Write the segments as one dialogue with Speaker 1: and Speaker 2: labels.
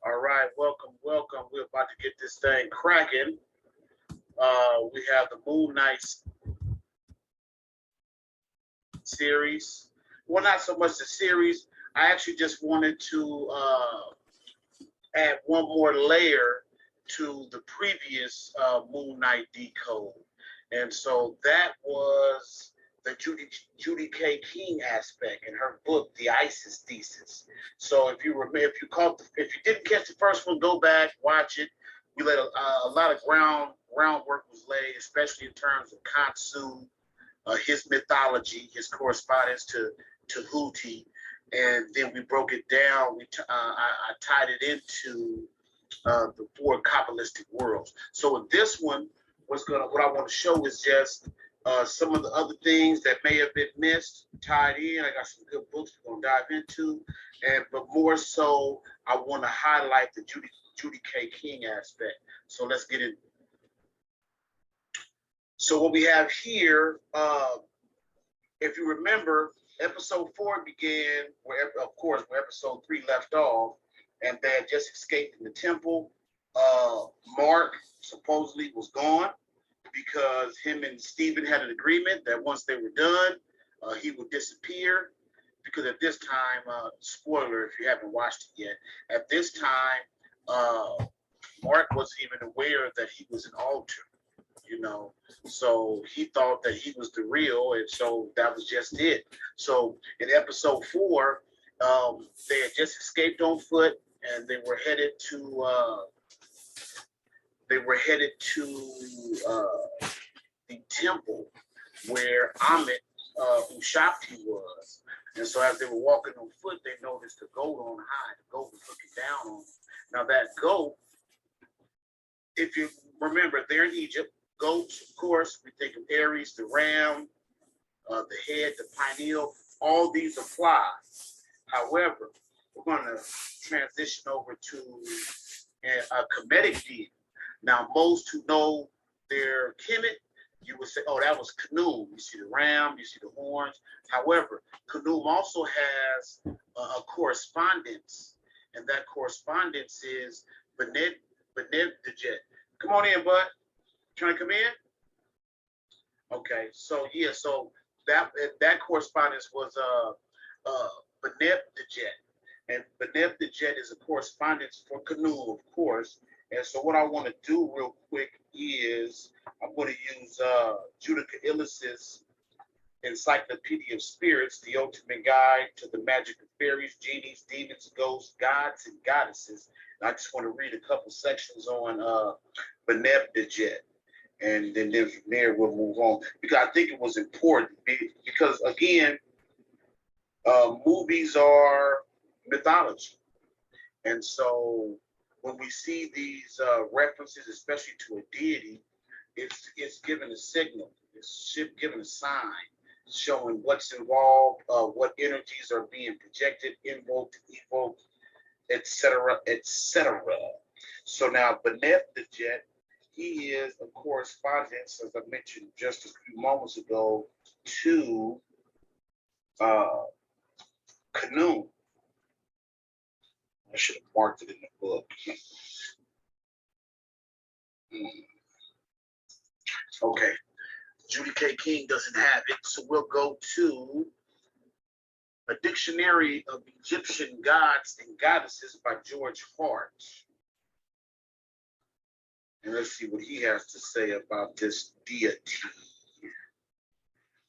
Speaker 1: All right, welcome, welcome. We're about to get this thing cracking. We have the Moon Knights series. Well, not so much the series. I actually just wanted to add one more layer to the previous Moon Knight decode. And so that was the Judy K. King aspect in her book, The Isis Thesis. So if you remember, if you didn't catch the first one, go back, watch it. We let a lot of groundwork was laid, especially in terms of Kansu, his mythology, his correspondence to Huti, and then we broke it down. I tied it into the four Kabbalistic worlds. So in this one, what I want to show is just some of the other things that may have been missed, tied in. I got some good books we're gonna dive into, but more so, I want to highlight the Judy K. King aspect. So let's get in. So what we have here, if you remember, episode 4 began where episode 3 left off, and they had just escaped from the temple. Mark supposedly was gone because him and Stephen had an agreement that once they were done, he would disappear. Because at this time, spoiler if you haven't watched it yet, at this time, Mark wasn't even aware that he was an alter, so he thought that he was the real, and so that was just it. So in episode 4, they had just escaped on foot, and they were headed to the temple where Ammit, who Shakti was. And so as they were walking on foot, they noticed a goat on high. The goat was looking down on them. Now that goat, if you remember, they're in Egypt. Goats, of course, we think of Aries, the ram, the head, the pineal. All these apply. However, we're going to transition over to a Kemetic deity. Now, most who know their Kemet, you would say, oh, that was Khnum. You see the ram, you see the horns. However, Khnum also has a correspondence, and that correspondence is Bened Dejet. Come on in, bud. Trying to come in? Okay, so yeah, so that correspondence was Beneb Dejet. And Beneb Dejet is a correspondence for Khnum, of course. And so what I want to do real quick is I'm going to use Judica Illis's Encyclopedia of Spirits, the ultimate guide to the magic of fairies, genies, demons, ghosts, gods, and goddesses. And I just want to read a couple sections on Beneb Dejet. And then from there we'll move on. Because I think it was important. Because again, movies are mythology. And so when we see these references, especially to a deity, it's given a signal, it's given a sign, showing what's involved, what energies are being projected, invoked, evoked, etc., etc. So now Beneb Dejet, he is a correspondence, as I mentioned just a few moments ago, to Khnum. I should have marked it in the book. Okay, Judy K. King doesn't have it, so we'll go to A Dictionary of Egyptian Gods and Goddesses by George Hart. And let's see what he has to say about this deity.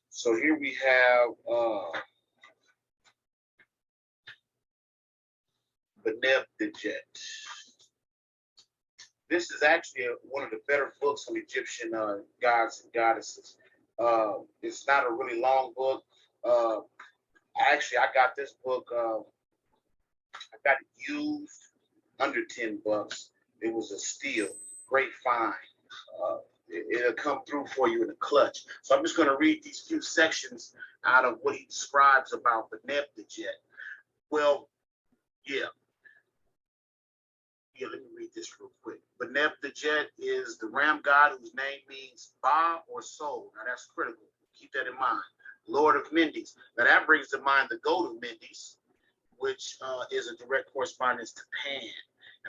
Speaker 1: So here we have Beneb Dejet. This is actually one of the better books on Egyptian gods and goddesses. It's not a really long book. I got this book, I got it used under $10. It was a steal, great find. It'll come through for you in a clutch. So I'm just going to read these few sections out of what he describes about Beneb Dejet. Well, yeah, let me read this real quick. Beneb Dejet is the ram god whose name means Ba or soul. Now that's critical. Keep that in mind. Lord of Mendes. Now that brings to mind the goat of Mendes, which is a direct correspondence to Pan.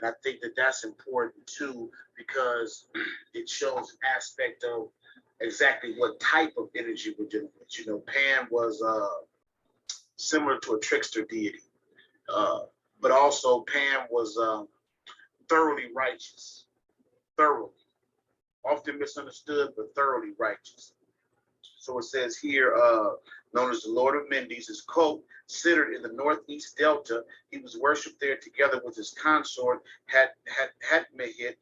Speaker 1: And I think that that's important too, because it shows an aspect of exactly what type of energy we're dealing with. You know, Pan was similar to a trickster deity, but also Pan was thoroughly righteous, thoroughly, often misunderstood, but thoroughly righteous. So it says here, known as the Lord of Mendes, his cult centered in the northeast delta. He was worshipped there together with his consort, Hatmehit,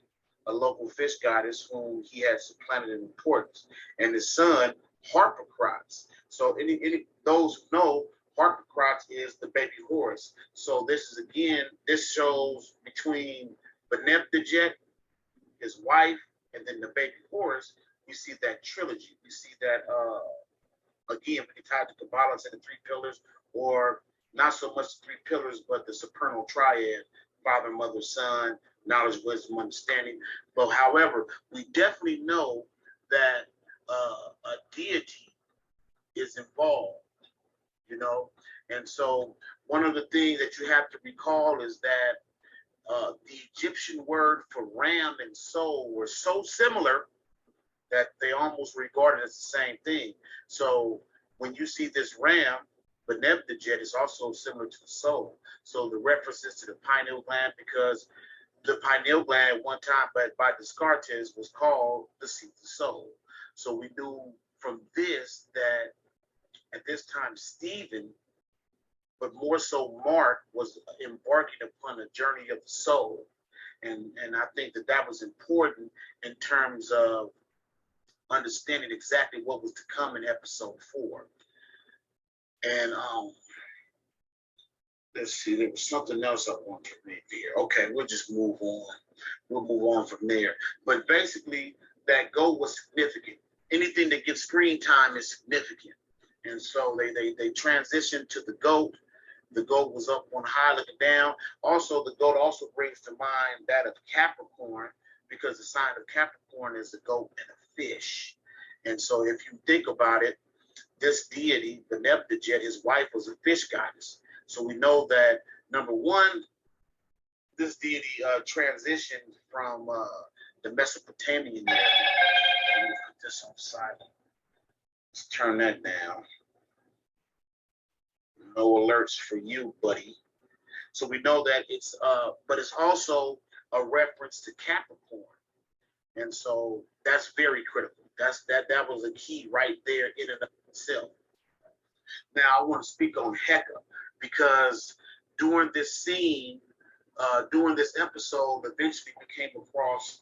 Speaker 1: a local fish goddess whom he had supplanted in importance, and his son, Harpocrates. So any those who know, Harpocrates is the baby Horus. So this is, again, this shows between Benebdejet, his wife, and then the baby Horus, we see that trilogy. We see that, again, we can tie it to Kabbalah to the three pillars, or not so much the three pillars, but the supernal triad, Father, Mother, Son, knowledge, wisdom, understanding. But however, we definitely know that a deity is involved, you know? And so one of the things that you have to recall is that the Egyptian word for ram and soul were so similar that they almost regarded as the same thing. So when you see this ram, Benebdejet is also similar to the soul. So the references to the pineal gland, because the pineal gland at one time by Descartes was called the seat of the soul. So we knew from this that at this time Stephen, but more so Mark, was embarking upon a journey of the soul. And I think that that was important in terms of understanding exactly what was to come in episode 4. And let's see, there was something else I wanted to read here. Okay, we'll just move on. We'll move on from there. But basically, that goal was significant. Anything that gets screen time is significant. And so they transitioned to the goat. The goat was up on high looking down. Also, the goat also brings to mind that of Capricorn, because the sign of Capricorn is a goat and a fish. And so if you think about it, this deity, Benebdejet, his wife, was a fish goddess. So we know that, number one, this deity transitioned from the Mesopotamian area. Let me put this on silent. Let's turn that down. No alerts for you, buddy. So we know that it's, but it's also a reference to Capricorn. And so that's very critical. That was a key right there in and of itself. Now I want to speak on Heka, because during this scene, during this episode, eventually we came across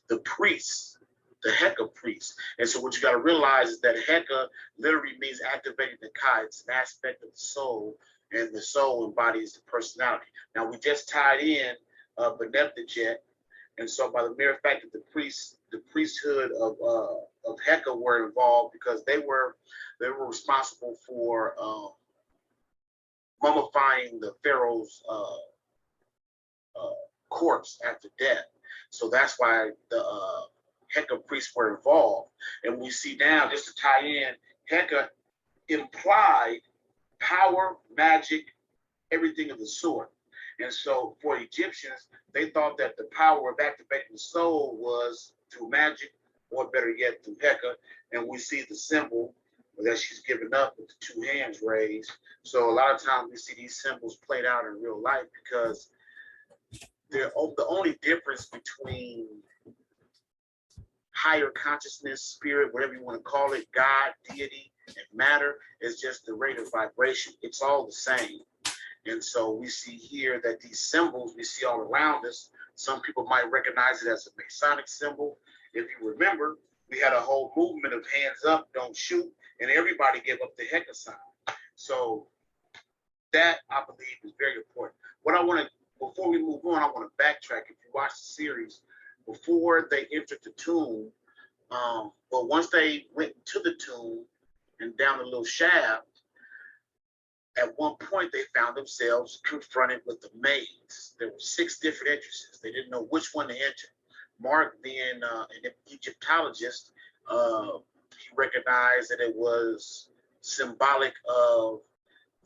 Speaker 1: the priests, the Heka priests. And so what you got to realize is that Heka literally means activating the Kai. It's an aspect of the soul, and the soul embodies the personality. Now we just tied in Benebdejet. And so by the mere fact that the priesthood of Heka were involved, because they were responsible for mummifying the pharaoh's corpse after death. So that's why the Heka priests were involved. And we see now, just to tie in, Heka implied power, magic, everything of the sort. And so for Egyptians, they thought that the power of activating the soul was through magic, or better yet, through Heka. And we see the symbol that she's given up with the two hands raised. So a lot of times we see these symbols played out in real life, because they're the only difference between higher consciousness, spirit, whatever you want to call it, God, deity, and matter, is just the rate of vibration. It's all the same. And so we see here that these symbols we see all around us, some people might recognize it as a Masonic symbol. If you remember, we had a whole movement of hands up, don't shoot, and everybody gave up the Heka sign. So that, I believe, is very important. What I want to, before we move on, I want to backtrack. If you watch the series, before they entered the tomb, but once they went to the tomb and down the little shaft, at one point they found themselves confronted with the maze. There were 6 different entrances. They didn't know which one to enter. Mark, being an Egyptologist, he recognized that it was symbolic of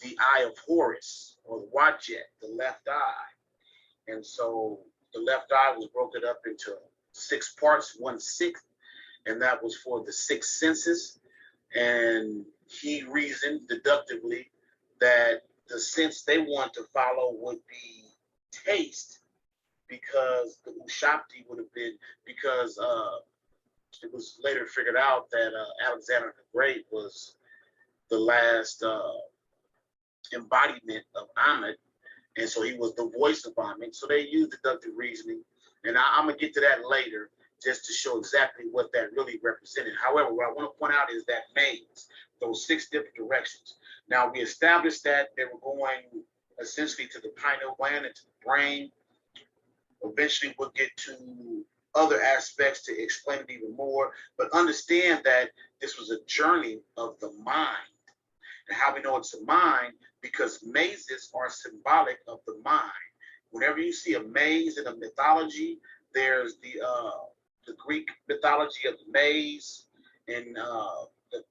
Speaker 1: the eye of Horus, or the Wadjet, the left eye. And so the left eye was broken up into 6 parts, 1/6, and that was for the 6 senses. And he reasoned deductively that the sense they want to follow would be taste, because the Ushapti would have been, because it was later figured out that Alexander the Great was the last embodiment of Ammit, and so he was the voice of Ammit. So they used deductive reasoning, and I'm gonna get to that later, just to show exactly what that really represented. However, what I want to point out is that maze, those 6 different directions. Now, we established that they were going essentially to the pineal gland and to the brain. Eventually, we'll get to other aspects to explain it even more, but understand that this was a journey of the mind. And how we know it's a mind, because mazes are symbolic of the mind. Whenever you see a maze in a mythology, there's the Greek mythology of the maze, and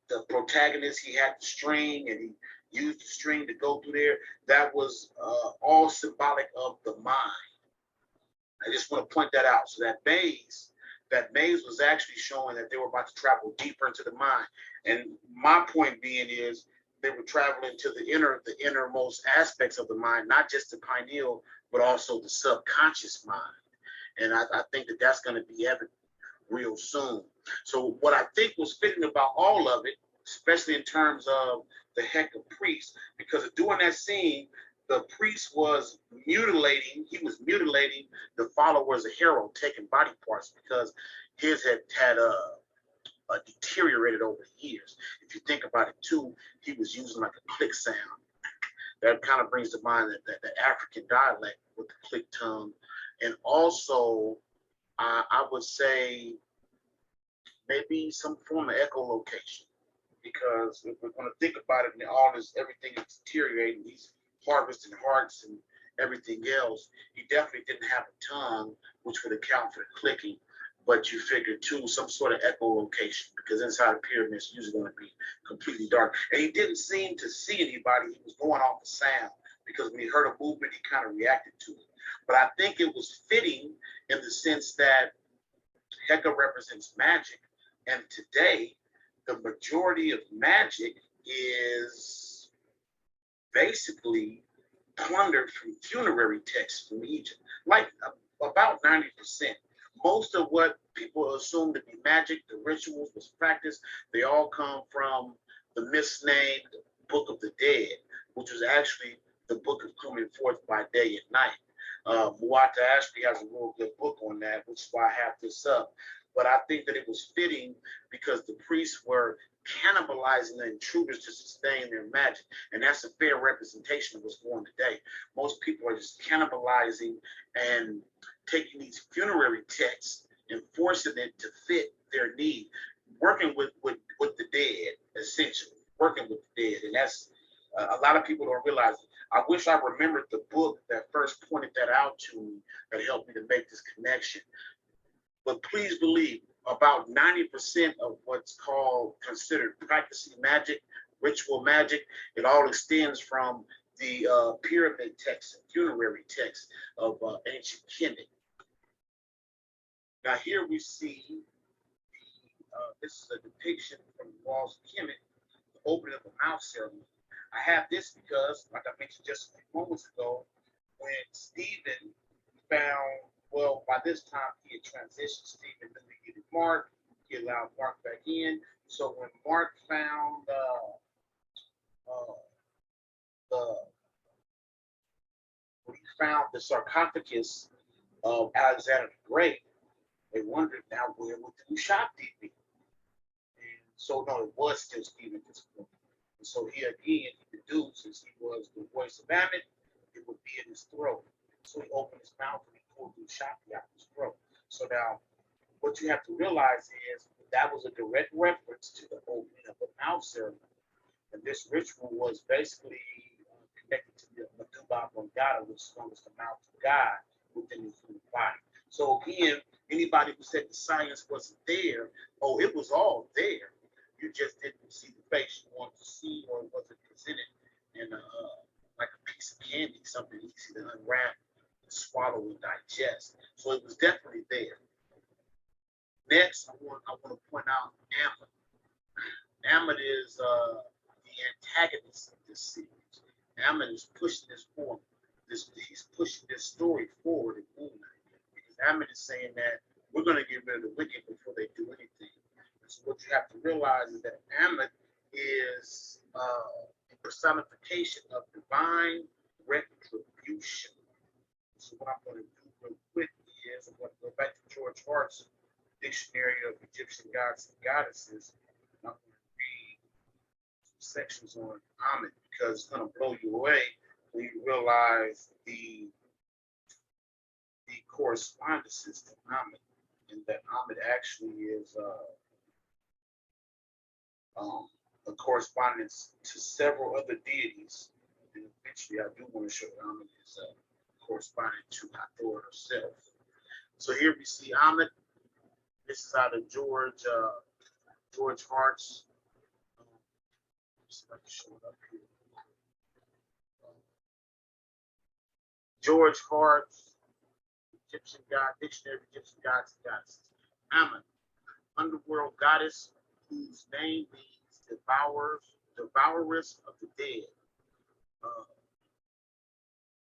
Speaker 1: the protagonist, he had the string and he used the string to go through there. That was all symbolic of the mind. I just want to point that out. So that maze was actually showing that they were about to travel deeper into the mind. And my point being is they were traveling to the innermost aspects of the mind, not just the pineal, but also the subconscious mind. And I think that that's going to be evident real soon. So what I think was fitting about all of it, especially in terms of the Heka priest, because during that scene, the priest was mutilating the followers of Hero, taking body parts, because his had deteriorated over the years. If you think about it too, he was using like a click sound. That kind of brings to mind that the African dialect with the click tongue. And also, I would say maybe some form of echolocation, because if we're going to think about it, and everything is deteriorating, these harvesting hearts and everything else, he definitely didn't have a tongue, which would account for the clicking. But you figure too, some sort of echolocation, because inside the pyramid is usually going to be completely dark. And he didn't seem to see anybody. He was going off the sound, because when he heard a movement, he kind of reacted to it. But I think it was fitting in the sense that Heka represents magic, and today the majority of magic is basically plundered from funerary texts from Egypt, like about 90%. Most of what people assume to be magic, the rituals was practiced, they all come from the misnamed Book of the Dead, which was actually the book of coming forth by day and night. Muata actually has a real good book on that, which is why I have this up. But I think that it was fitting because the priests were cannibalizing the intruders to sustain their magic. And that's a fair representation of what's going on today. Most people are just cannibalizing and taking these funerary texts and forcing it to fit their need, working with the dead, essentially, working with the dead. And that's a lot of people don't realize it. I wish I remembered the book that first pointed that out to me, that helped me to make this connection. But please believe, about 90% of what's considered practicing magic, ritual magic, it all extends from the pyramid texts and funerary texts of ancient Kemet. Now here we see, this is a depiction from the walls of Kemet, the opening of the mouth ceremony. I have this because, like I mentioned just a few moments ago, when Stephen found, well, by this time he had transitioned. Stephen deleted Mark. He allowed Mark back in. So when Mark found the sarcophagus of Alexander the Great, they wondered, now where would the Ushapti be? And so no, it was still Stephen at this point. And so he deduced, since he was the voice of Ammit, it would be in his throat. So he opened his mouth and he pulled the Ushapti out of his throat. So now, what you have to realize is that was a direct reference to the opening of the mouth ceremony. And this ritual was basically connected to the Medulla oblongata, which is known as the mouth of God within the human body. So again, anybody who said the science wasn't there, oh, it was all there. You just didn't see the face you wanted to see, or it wasn't presented in like a piece of candy, something easy to unwrap and swallow and digest. So it was definitely there. Next, I want to point out Ammit. Ammit is the antagonist of this series. Ammit is pushing this forward. He's pushing this story forward in Moon Knight. Because Ammit is saying that we're going to get rid of the wicked before they do anything. And so what you have to realize is that Ammit is a personification of divine retribution. So what I'm going to do real quick is I'm going to go back to George Hart's Dictionary of Egyptian Gods and Goddesses. And I'm going to read some sections on Ammit because it's going to blow you away when you realize the correspondences to Ammit, and that Ammit actually is a correspondence to several other deities. And eventually, I do want to show that Ammit is corresponding to Hathor herself. So here we see Ammit. This is out of George Hart's. See if I can show it up here. George Hart's Dictionary of Egyptian Gods and Goddesses. Ammit, underworld goddess whose name means devouress of the dead.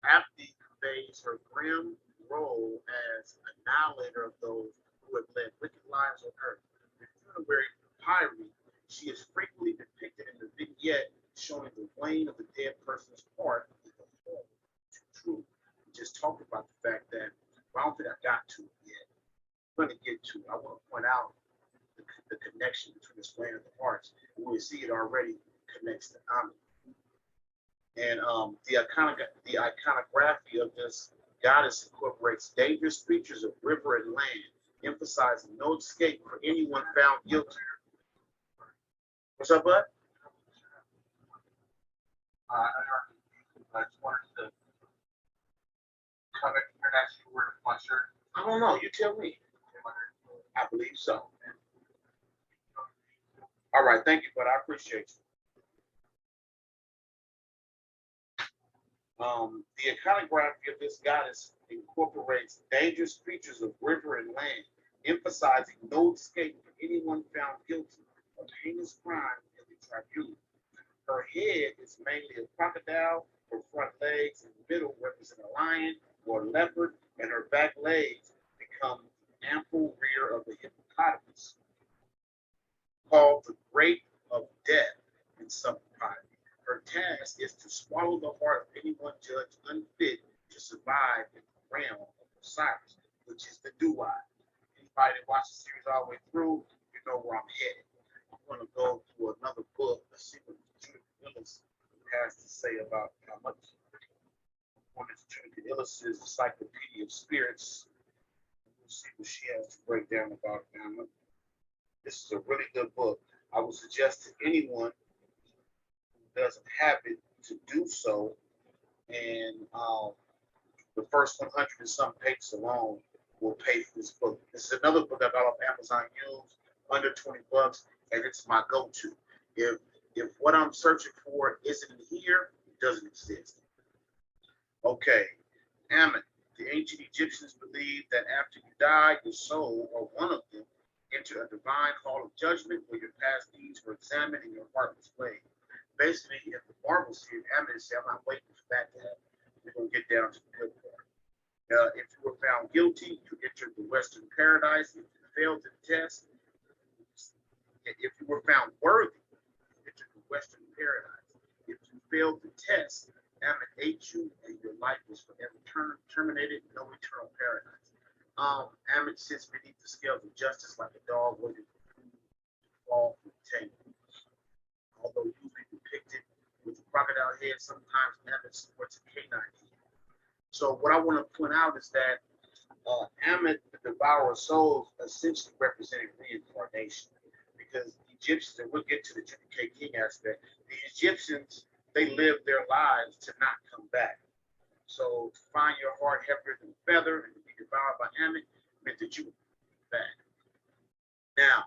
Speaker 1: Aptly conveys her grim role as annihilator of those who have led wicked lives on earth. In funerary papyri, she is frequently depicted in the vignette showing the weighing of the dead person's heart in the whole to truth. We just talked about the fact that, well, I don't think I got to it yet. I'm going to get to it. I want to point out the connection between this weighing of the hearts. And we see it already connects to Ammit. And the iconography of this goddess incorporates dangerous features of river and land, emphasizing no escape for anyone found guilty. What's up, bud?
Speaker 2: I just wanted to come in here and ask you where my shirt.
Speaker 1: I don't know. You tell me. I believe so. All right. Thank you, bud. I appreciate you. The iconography of this goddess incorporates dangerous features of river and land, emphasizing no escape for anyone found guilty of heinous crime in the tribunal. Her head is mainly a crocodile, her front legs in the middle represent a lion or a leopard, and her back legs become ample rear of a hippopotamus, called the Grape of Death in some papyri. Her task is to swallow the heart of anyone judged unfit to survive in the realm of Osiris, which is the Duai. Anybody that watched the series all the way through, you know where I'm headed. I'm going to go to another book. Let's see what Judy has to say about how much. One is Judy Illis's Encyclopedia of Spirits. We'll see what she has to break down about Ammit. This is a really good book. I would suggest to anyone who doesn't have it to do so. And the first 100 and some pages alone will pay for this book. This is another book I got off Amazon used under 20 bucks, and it's my go-to. If what I'm searching for isn't here, it doesn't exist. Okay, Ammit. The ancient Egyptians believed that after you die, your soul, or one of them, enter a divine hall of judgment where your past deeds were examined and your heart was weighed. Basically, if the Marvel series, Ammit said, I'm not waiting for that to happen. We're going to get down to the good part. If you were found guilty, you entered the Western paradise. If you failed the test, if you were found worthy, you entered the Western paradise. If you failed the test, Ammit ate you and your life was forever terminated, no eternal paradise. Ammit sits beneath the scales of justice like a dog waiting for food to fall from the table. Although usually depicted with a crocodile head, sometimes Ammit sports a canine head. So what I want to point out is that Ammit, the devourer of souls, essentially represented reincarnation. Because the Egyptians, and we'll get to the Judy K. King aspect, the Egyptians, they lived their lives to not come back. So to find your heart heavier than a feather and to be devoured by Ammit meant that you would come back. Now,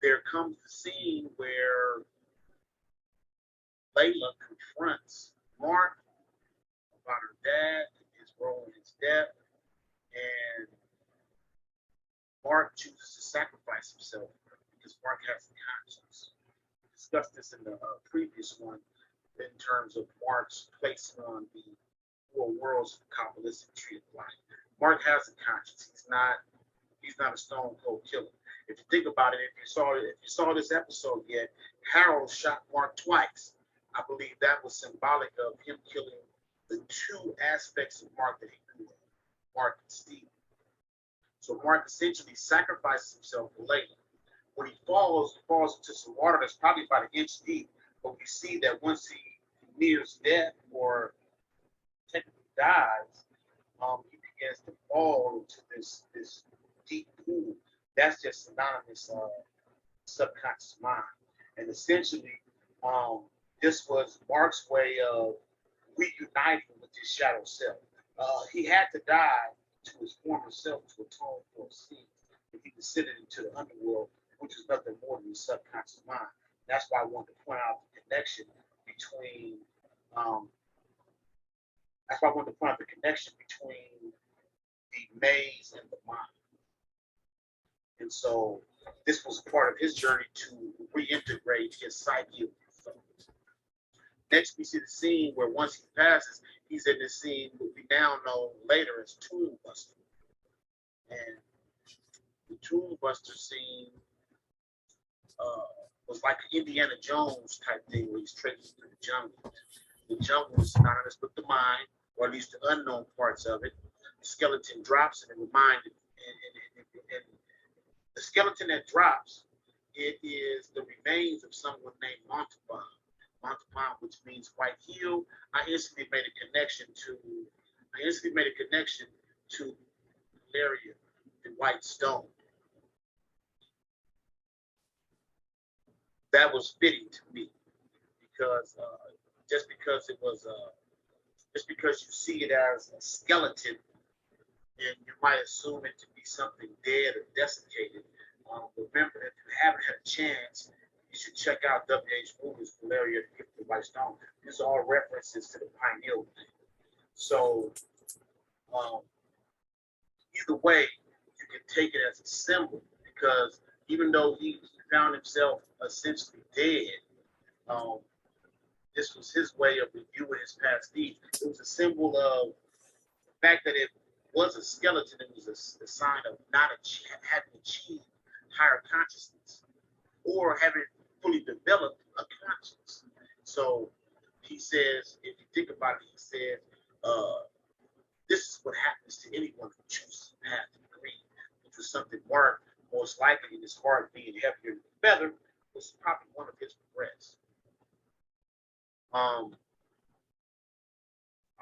Speaker 1: there comes the scene where Layla confronts Mark about her dad and his role in his death, and Mark chooses to sacrifice himself because Mark has a conscience. We discussed this in the previous one in terms of Mark's placing on the four worlds of the Kabbalistic tree of life. Mark has a conscience. He's not a stone cold killer. If you think about it, if you saw this episode yet, Harold shot Mark twice. I believe that was symbolic of him killing the two aspects of Mark that he knew of, Mark and Steve. So Mark essentially sacrifices himself for Layla. When he falls into some water that's probably about an inch deep, but we see that once he nears death or technically dies, he begins to fall into this deep pool. That's just synonymous subconscious mind. And essentially, this was Mark's way of reuniting with his shadow self. He had to die to his former self to atone for his sins. If he descended into the underworld, which is nothing more than his subconscious mind. That's why I wanted to point out the connection between the maze and the mind. And so this was part of his journey to reintegrate his psyche of himself. Next, we see the scene where once he passes, he's in this scene what we now know later as Tomb Buster. And the Tomb Buster scene was like an Indiana Jones type thing where he's trekking through the jungle. The jungle is synonymous with the mind, or at least the unknown parts of it. The skeleton drops and the mind, and the skeleton that drops, it is the remains of someone named Montalban. Montalban, which means white heel. I instantly made a connection to Malaria, the white stone. That was fitting to me because just because you see it as a skeleton, and you might assume it to be something dead or desiccated. Remember, if you haven't had a chance, you should check out W.H. Moore's Malaria, the Gift of the White Stone. These are all references to the pineal thing. So either way, you can take it as a symbol because even though he found himself essentially dead, this was his way of reviewing his past deeds. It was a symbol of the fact that it was a skeleton. It was a sign of not having achieved higher consciousness or having fully developed a conscience. So he says, if you think about it, he says, this is what happens to anyone who chooses the path of greed, which was something Mark, most likely in his heart being heavier than a feather, was probably one of his regrets.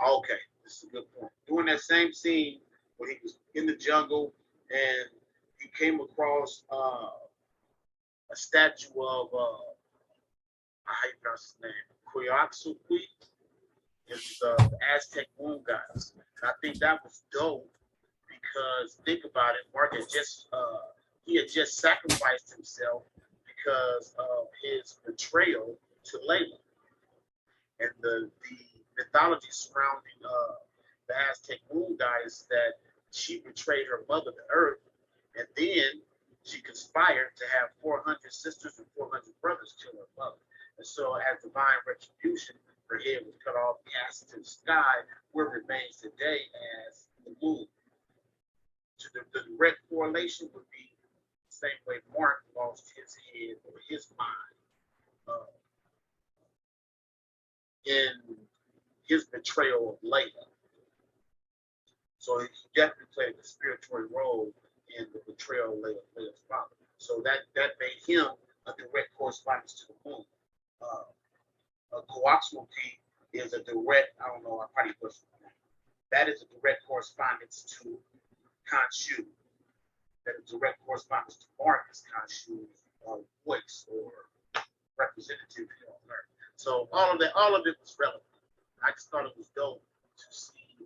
Speaker 1: Okay, this is a good point. During that same scene when he was in the jungle and he came across a statue of how you pronounce his name? Coyoxuqui. It was the Aztec moon goddess. And I think that was dope because think about it, Mark had just sacrificed himself because of his betrayal to Layla. And the mythology surrounding the Aztec moon goddess that she betrayed her mother, the earth, and then she conspired to have 400 sisters and 400 brothers kill her mother. And so as divine retribution, her head was cut off, cast into the sky, where it remains today as the moon. So the direct correlation would be the same way Mark lost his head or his mind in his betrayal of Layla. So he definitely played a spiritual role in the betrayal of Layla's father. So that made him a direct correspondence to the moon. Coaxuqui is a direct, I don't know, I probably butchered that. That is a direct correspondence to Khonshu. That is a direct correspondence to Marcus Khonshu's voice or representative on Earth. So all of it was relevant. I just thought it was dope to see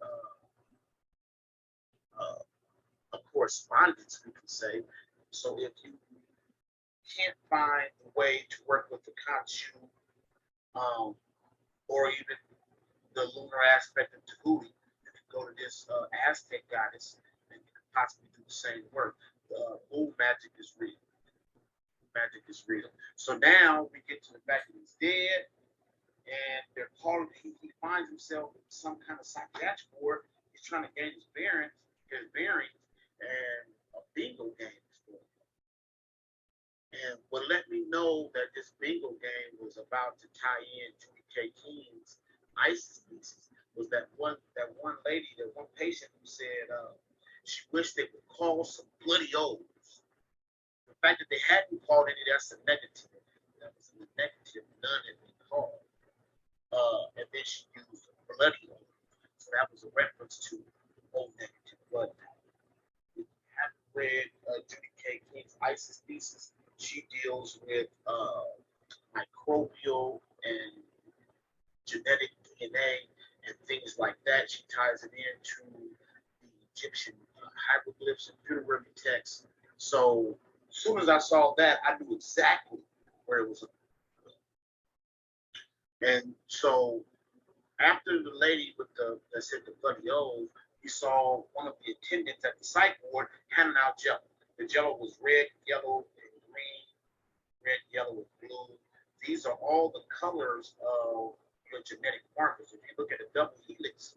Speaker 1: a correspondence, we can say. So if you can't find a way to work with the Khonshu, or even the lunar aspect of Judy, you can go to this Aztec goddess, and you can possibly do the same work. Moon magic is real. Magic is real. So now we get to the fact that he's dead, and they're calling. He finds himself in some kind of psychiatric ward. He's trying to gain his bearings, and a bingo game is going on. And what let me know that this bingo game was about to tie in Judy K. King's ISIS thesis was that one lady, that one patient who said she wished they would call some bloody O's. The fact that they hadn't called any, that's a negative. That was a negative, none had been called. And then she used bloody O. So that was a reference to O negative blood. If you haven't read Judy K. King's ISIS thesis, she deals with microbial and genetic DNA and things like that. She ties it into the Egyptian hieroglyphs and funerary texts. So as soon as I saw that, I knew exactly where it was. And so after the lady with that said the bloody O's, we saw one of the attendants at the psych ward handing out jello. The jello was red, yellow, and green, red, yellow, and blue. These are all the colors of your genetic markers. If you look at a double helix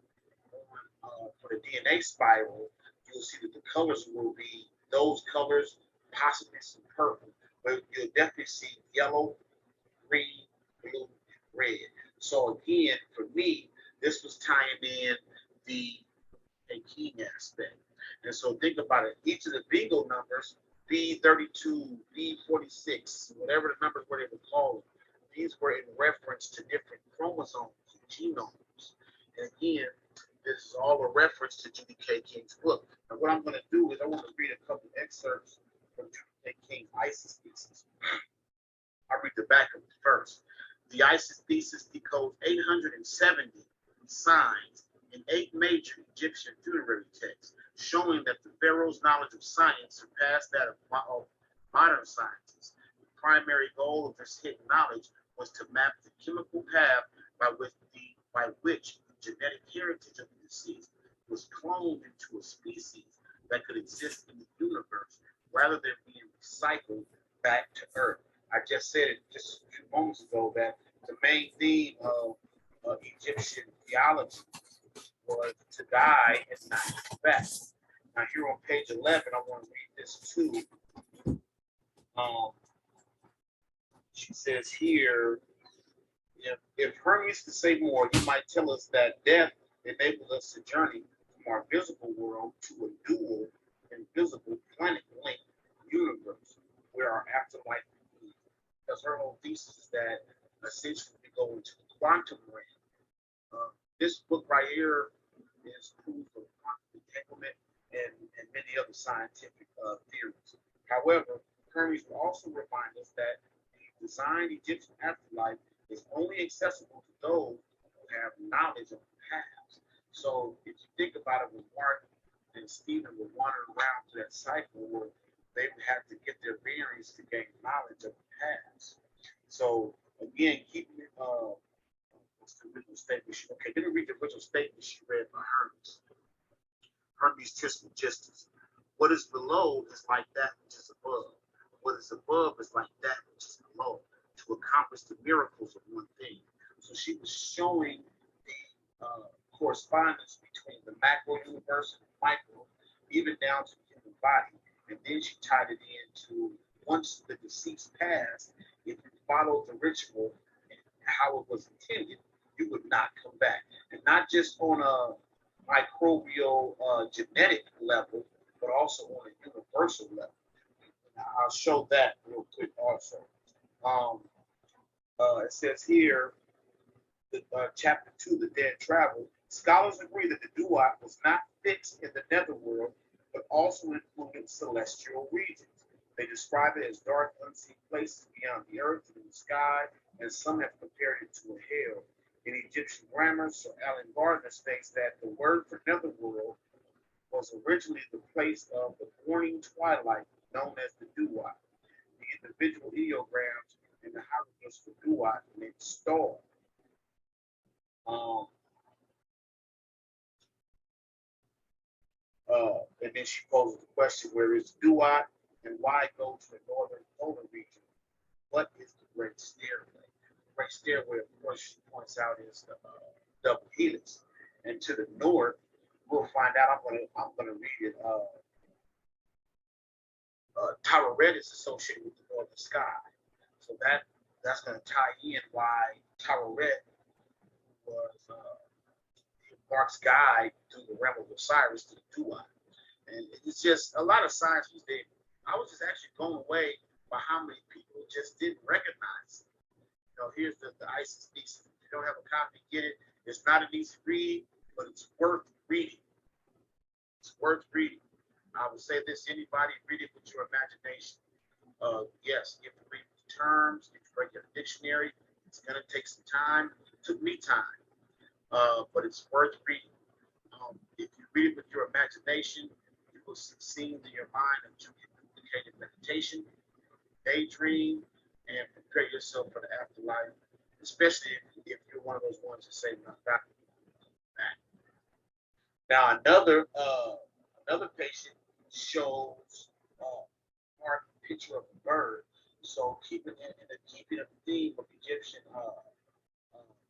Speaker 1: for the DNA spiral, you'll see that the colors will be those colors, possibly some purple, but you'll definitely see yellow, green, blue, and red. So again, for me, this was tying in the King aspect. And so think about it. Each of the bingo numbers, B32, B46, whatever the numbers were they would call them, these were in reference to different chromosomes, genomes. And again, this is all a reference to Judy K. King's book. And what I'm going to do is I want to read a couple excerpts from Judy K. King's ISIS thesis. I'll read the back of it first. The ISIS thesis decodes 870 signs in 8 major Egyptian funerary texts, showing that the pharaoh's knowledge of science surpassed that of modern scientists. The primary goal of this hidden knowledge was to map the chemical path by which the genetic heritage of the deceased was cloned into a species that could exist in the universe rather than being recycled back to Earth. I just said it just a few moments ago that the main theme of Egyptian theology was to die and not come back. Now here on page 11, I want to read this too. She says here, if Hermes could say more, he might tell us that death enables us to journey from our visible world to a dual, invisible, planet-linked universe where our afterlife will be. Because her whole thesis is that essentially we go into the quantum realm. This book right here is proof of quantum entanglement and many other scientific theories. However, Hermes will also remind us that the designed Egyptian afterlife is only accessible to those who have knowledge of the past. So if you think about it, when Mark and Stephen were wandering around to that cycle where they would have to get their bearings to gain knowledge of the past. So again, keeping it, what's the original statement? Okay, let me read the original statement she read by Hermes. Hermes Trismegistus. What is below is like that which is above. What is above is like that which is below, to accomplish the miracles of one thing. So she was showing the correspondence between the macro universe and the micro, even down to the human body. And then she tied it into once the deceased passed, if you followed the ritual and how it was intended, you would not come back. And not just on a microbial genetic level, but also on a universal level. I'll show that real quick also. It says here, chapter 2, The Dead Travel. Scholars agree that the duat was not fixed in the netherworld, but also included celestial regions. They describe it as dark, unseen places beyond the earth and the sky, and some have compared it to a hell. In Egyptian grammar, Sir Alan Gardner states that the word for netherworld was originally the place of the morning twilight, known as the duat. The individual ideograms in the hieroglyphs for duat meant star. And then she poses the question, where is Duat and why go to the northern polar region? What is the Great Stairway? The Great Stairway, of course, she points out is the double helix. And to the north, we'll find out. I'm gonna read it. Taweret is associated with the northern sky, so that's gonna tie in why Taweret was Mark's guide through the realm of Osiris to the Duat. And it's just a lot of signs was there. I was just actually blown away by how many people just didn't recognize it. You know, here's the ISIS Thesis. If you don't have a copy, get it. It's not an easy read, but it's worth reading. It's worth reading. I would say this, anybody read it with your imagination. Yes, you have to read the terms, if you break your dictionary, it's going to take some time. It took me time, but it's worth reading. If you read it with your imagination, you will see scenes in your mind of duplicated meditation, daydream, and prepare yourself for the afterlife, especially if you're one of those ones that say, no, that. Now, another patient shows Mark a picture of a bird. So keeping of the theme of Egyptian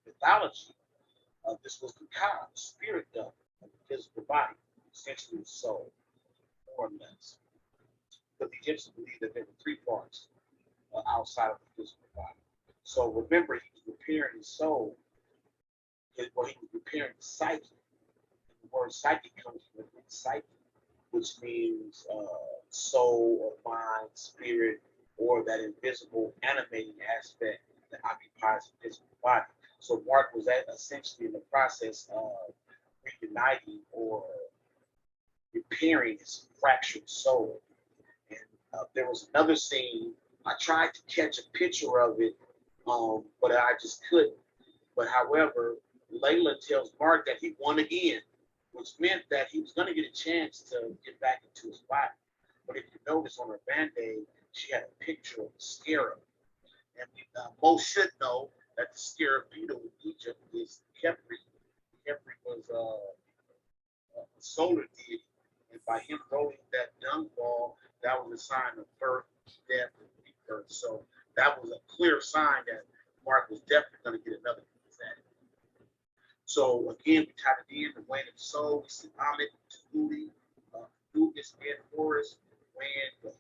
Speaker 1: mythology, this was the ka, the spirit double of the physical body, essentially the soul, more or less. But the Egyptians believed that there were three parts outside of the physical body. So remember, he was repairing his soul, or he was repairing the psyche. The word psyche comes from the psyche, which means soul or mind, spirit, or that invisible animating aspect that occupies the physical body. So Mark was essentially in the process of reuniting or repairing his fractured soul. And there was another scene. I tried to catch a picture of it, but I just couldn't. But however, Layla tells Mark that he won again, which meant that he was going to get a chance to get back into his body. But if you notice on her band-aid, she had a picture of the scarab. And most should know that the scarab beetle in Egypt is Khepri. Khepri was a solar deity. And by him rolling that dung ball, that was a sign of birth, death, and rebirth. So that was a clear sign that Mark was definitely going to get another piece at it. So again, we tied it in, the weight of the soul. We see Ammit, Judy, Lucas, and Horus, weighing the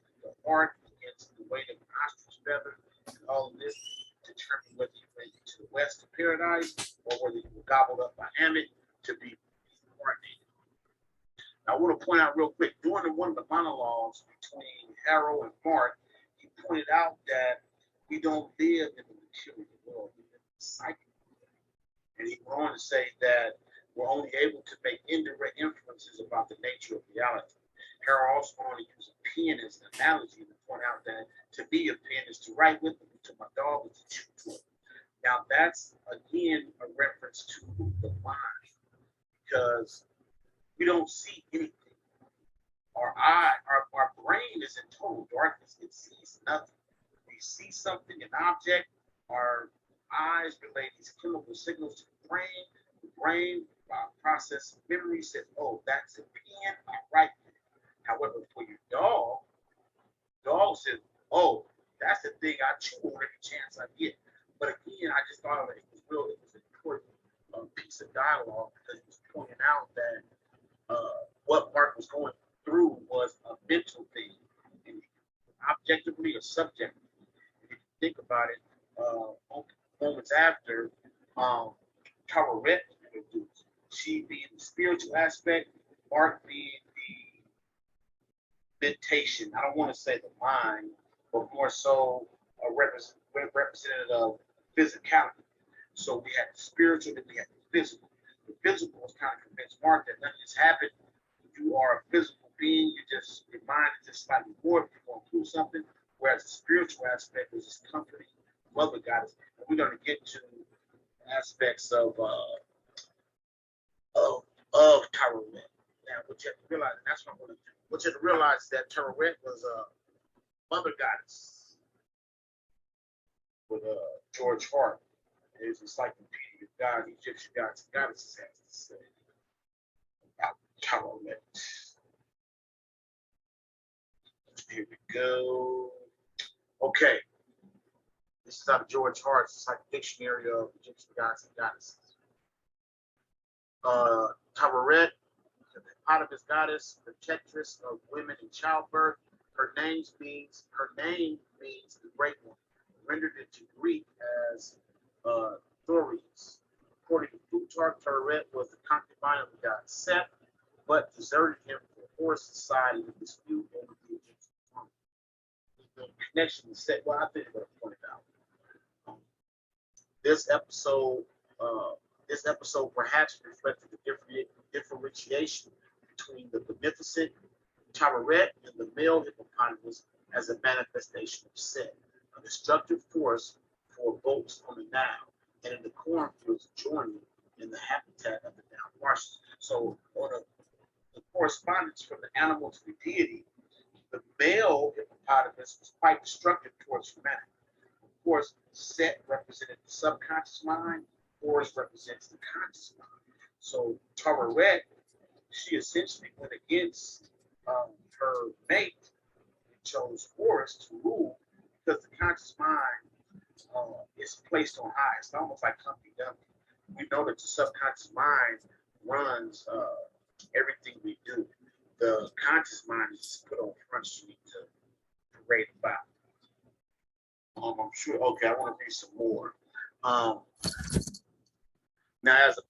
Speaker 1: heart against the weight of an ostrich feather, and all of this determine whether you went to the west of paradise or whether you were gobbled up by Ammit to be incarnated. Now, I want to point out real quick, during one of the monologues between Harold and Mark, he pointed out that we don't live in the material world, we live in the psychic world. And he went on to say that we're only able to make indirect inferences about the nature of reality. Harold also went on to use a pen as an analogy to point out that to be a pen is to write with, and to my dog is to chew to it. Now, that's again a reference to the mind, because we don't see anything. Our brain is in total darkness. It sees nothing. We see something, an object, our eyes relay these chemical signals to the brain. The brain, by process of memory, says, oh, that's a pen, I write with it. However, for your dog says, oh, that's the thing I chew on every chance I get. But again, I just thought it was an important piece of dialogue, because he was pointing out that what Mark was going through was a mental thing, and objectively or subjectively. If you think about it, moments after Taweret was introduced, she being the spiritual aspect, Mark being the meditation. I don't want to say the mind, but more so a representative of physicality. So we had the spiritual, then we had the physical. The physical was kind of convinced Mark that nothing just happened. You are a physical being. Your mind is just slightly more if you're going through something. Whereas the spiritual aspect is just comforting mother goddess. And we're going to get to aspects of Taweret. Now, what you have to realize, and that's what I'm going to do. What you have to realize is that Taweret was a mother goddess with George Hart. It's an encyclopedia of God, Egyptian gods and goddesses has to say about Taweret. Here we go. Okay. This is out of George Hart's. It's like a dictionary of Egyptian gods and goddesses. Taweret, the hippopotamus goddess, protectress of women in childbirth. Her name means the great one. Rendered into Greek as Thoris. According to Plutarch, Taweret was the concubine of the god Seth, but deserted him for Horus's side in a dispute over the Egyptian throne. The connection is set. Well, I think I'm going to point it out. This episode perhaps reflected the differentiation between the beneficent Taweret and the male hippopotamus as a manifestation of Set, a destructive force for boats on the Nile and in the cornfields adjoining in the habitat of the Nile marshes. So, on the correspondence from the animal to the deity, the male hippopotamus was quite destructive towards humanity. Of course, Set represented the subconscious mind, Horus represents the conscious mind. So Taweret, she essentially went against her mate and chose Horus to rule because the conscious mind is placed on high. It's almost like Humpty Dumpty. We know that the subconscious mind runs everything we do. The conscious mind is put on front street to parade about. I'm sure. Okay, I want to read some more. Now, as a